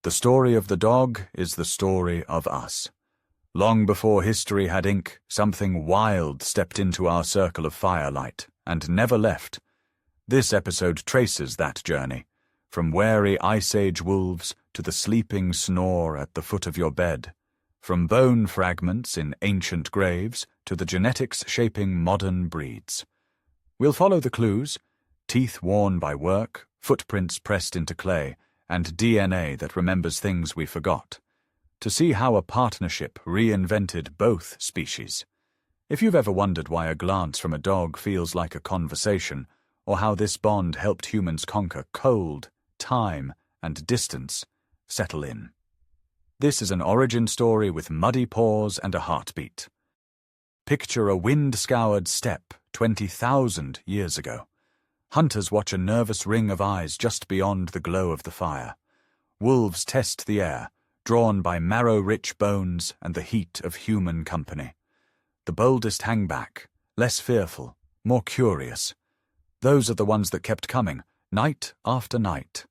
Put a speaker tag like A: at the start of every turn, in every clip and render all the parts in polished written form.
A: The story of the dog is the story of us. Long before history had ink, something wild stepped into our circle of firelight and never left. This episode traces that journey, from wary Ice Age wolves to the sleeping snore at the foot of your bed, from bone fragments in ancient graves to the genetics shaping modern breeds. We'll follow the clues: teeth worn by work, footprints pressed into clay, and DNA that remembers things we forgot, to see how a partnership reinvented both species. If you've ever wondered why a glance from a dog feels like a conversation, or how this bond helped humans conquer cold, time, and distance, settle in. This is an origin story with muddy paws and a heartbeat. Picture a wind-scoured steppe 20,000 years ago. Hunters watch a nervous ring of eyes just beyond the glow of the fire. Wolves test the air, drawn by marrow-rich bones and the heat of human company. The boldest hang back, less fearful, more curious. Those are the ones that kept coming, night after night.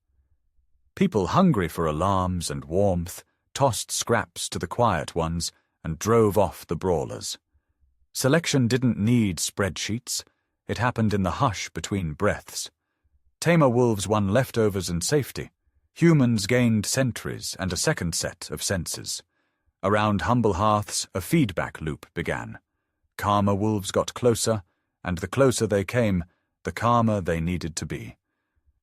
A: People hungry for alarms and warmth tossed scraps to the quiet ones and drove off the brawlers. Selection didn't need spreadsheets. It happened in the hush between breaths. Tamer wolves won leftovers and safety. Humans gained sentries and a second set of senses. Around humble hearths, a feedback loop began. Calmer wolves got closer, and the closer they came, the calmer they needed to be.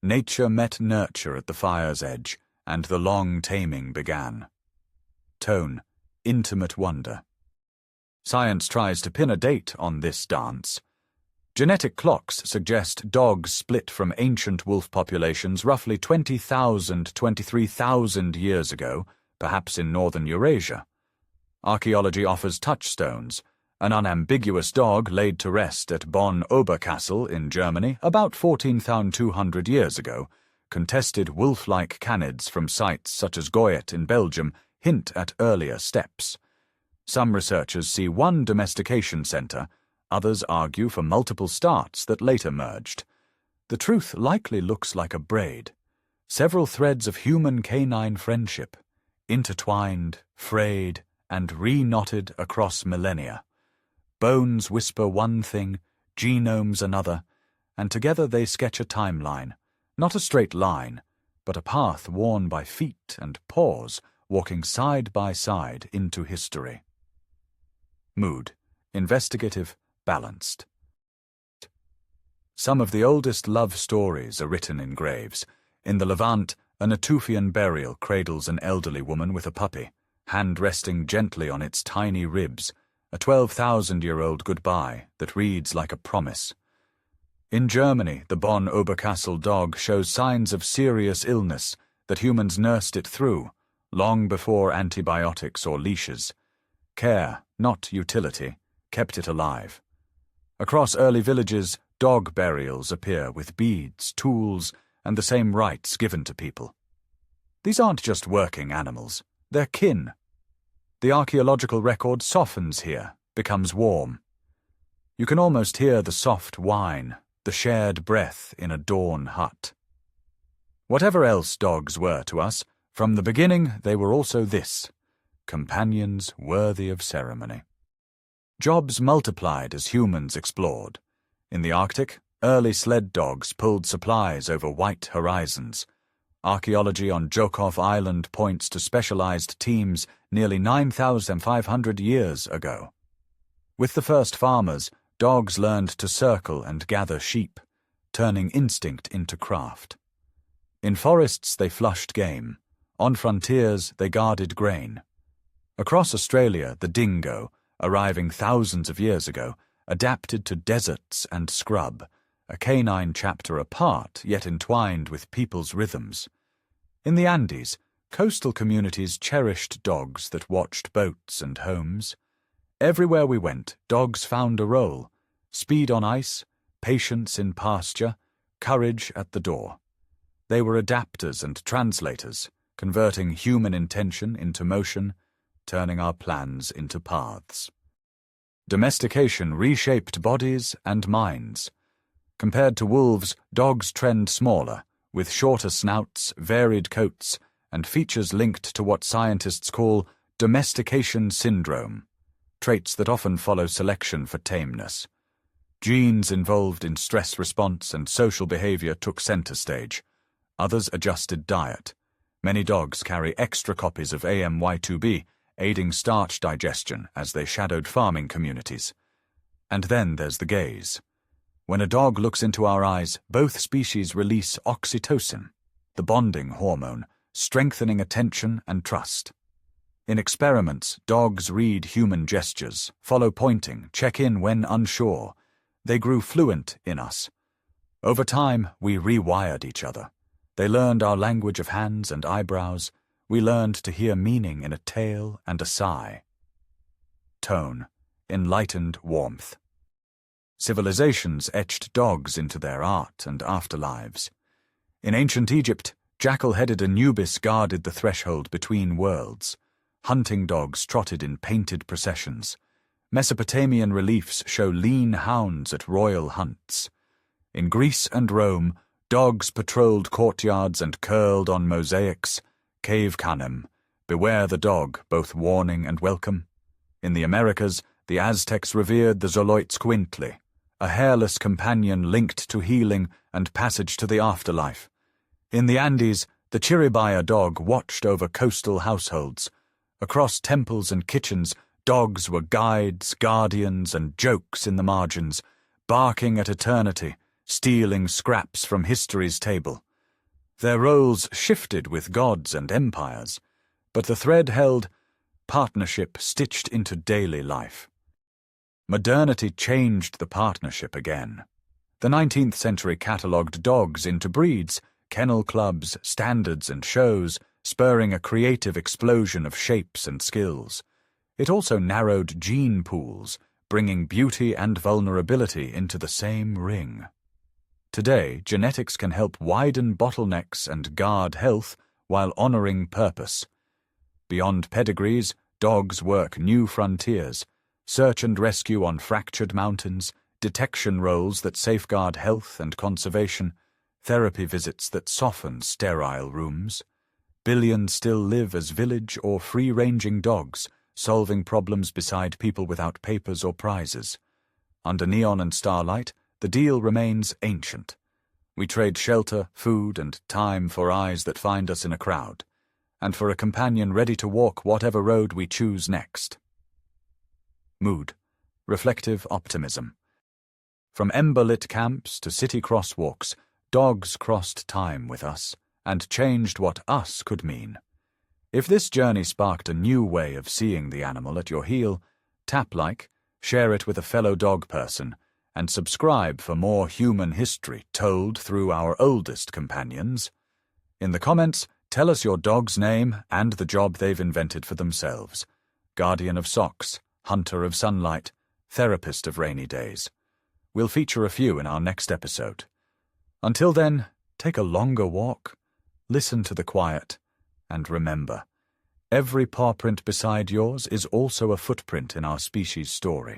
A: Nature met nurture at the fire's edge, and the long taming began. Tone, intimate wonder. Science tries to pin a date on this dance. Genetic clocks suggest dogs split from ancient wolf populations roughly 20,000 to 23,000 years ago, perhaps in northern Eurasia. Archaeology offers touchstones. An unambiguous dog laid to rest at Bonn-Oberkassel in Germany about 14,200 years ago. Contested wolf-like canids from sites such as Goyet in Belgium hint at earlier steps. Some researchers see one domestication center, others argue for multiple starts that later merged. The truth likely looks like a braid. Several threads of human canine friendship, intertwined, frayed, and re-knotted across millennia. Bones whisper one thing, genomes another, and together they sketch a timeline, not a straight line, but a path worn by feet and paws walking side by side into history. Mood: investigative, balanced. Some of the oldest love stories are written in graves. In the Levant, a Natufian burial cradles an elderly woman with a puppy, hand resting gently on its tiny ribs, a 12,000-year-old goodbye that reads like a promise. In Germany, the Bonn-Oberkassel dog shows signs of serious illness that humans nursed it through, long before antibiotics or leashes. Care, not utility, kept it alive. Across early villages, dog burials appear with beads, tools, and the same rites given to people. These aren't just working animals, they're kin. The archaeological record softens here, becomes warm. You can almost hear the soft whine, the shared breath in a dawn hut. Whatever else dogs were to us, from the beginning they were also this: companions worthy of ceremony. Jobs multiplied as humans explored. In the Arctic, early sled dogs pulled supplies over white horizons. Archaeology on Jokhov Island points to specialized teams nearly 9,500 years ago. With the first farmers, dogs learned to circle and gather sheep, turning instinct into craft. In forests they flushed game. On frontiers they guarded grain. Across Australia, the dingo, arriving thousands of years ago, adapted to deserts and scrub, a canine chapter apart yet entwined with people's rhythms. In the Andes, coastal communities cherished dogs that watched boats and homes. Everywhere we went, dogs found a role: speed on ice, patience in pasture, courage at the door. They were adapters and translators, converting human intention into motion, turning our plans into paths. Domestication reshaped bodies and minds. Compared to wolves, dogs trend smaller, with shorter snouts, varied coats, and features linked to what scientists call domestication syndrome, traits that often follow selection for tameness. Genes involved in stress response and social behavior took center stage. Others adjusted diet. Many dogs carry extra copies of AMY2B, aiding starch digestion as they shadowed farming communities. And then there's the gaze. When a dog looks into our eyes, both species release oxytocin, the bonding hormone, strengthening attention and trust. In experiments, dogs read human gestures, follow pointing, check in when unsure. They grew fluent in us. Over time, we rewired each other. They learned our language of hands and eyebrows. We learned to hear meaning in a tail and a sigh. Tone, enlightened warmth. Civilizations etched dogs into their art and afterlives. In ancient Egypt, jackal-headed Anubis guarded the threshold between worlds. Hunting dogs trotted in painted processions. Mesopotamian reliefs show lean hounds at royal hunts. In Greece and Rome, dogs patrolled courtyards and curled on mosaics. Cave canem, beware the dog, both warning and welcome. In the Americas, the Aztecs revered the Xoloitzcuintli, a hairless companion linked to healing and passage to the afterlife. In the Andes, the Chiribaya dog watched over coastal households. Across temples and kitchens, dogs were guides, guardians, and jokes in the margins, barking at eternity, stealing scraps from history's table. Their roles shifted with gods and empires, but the thread held partnership stitched into daily life. Modernity changed the partnership again. The 19th century catalogued dogs into breeds, kennel clubs, standards, and shows, spurring a creative explosion of shapes and skills. It also narrowed gene pools, bringing beauty and vulnerability into the same ring. Today, genetics can help widen bottlenecks and guard health while honoring purpose. Beyond pedigrees, dogs work new frontiers, search and rescue on fractured mountains, detection roles that safeguard health and conservation, therapy visits that soften sterile rooms. Billions still live as village or free-ranging dogs, solving problems beside people without papers or prizes. Under neon and starlight, the deal remains ancient. We trade shelter, food, and time for eyes that find us in a crowd, and for a companion ready to walk whatever road we choose next. Mood, reflective optimism. From ember-lit camps to city crosswalks, dogs crossed time with us and changed what us could mean. If this journey sparked a new way of seeing the animal at your heel, tap like, share it with a fellow dog person, and subscribe for more human history told through our oldest companions. In the comments, tell us your dog's name and the job they've invented for themselves. Guardian of socks, hunter of sunlight, therapist of rainy days. We'll feature a few in our next episode. Until then, take a longer walk, listen to the quiet, and remember, every paw print beside yours is also a footprint in our species' story.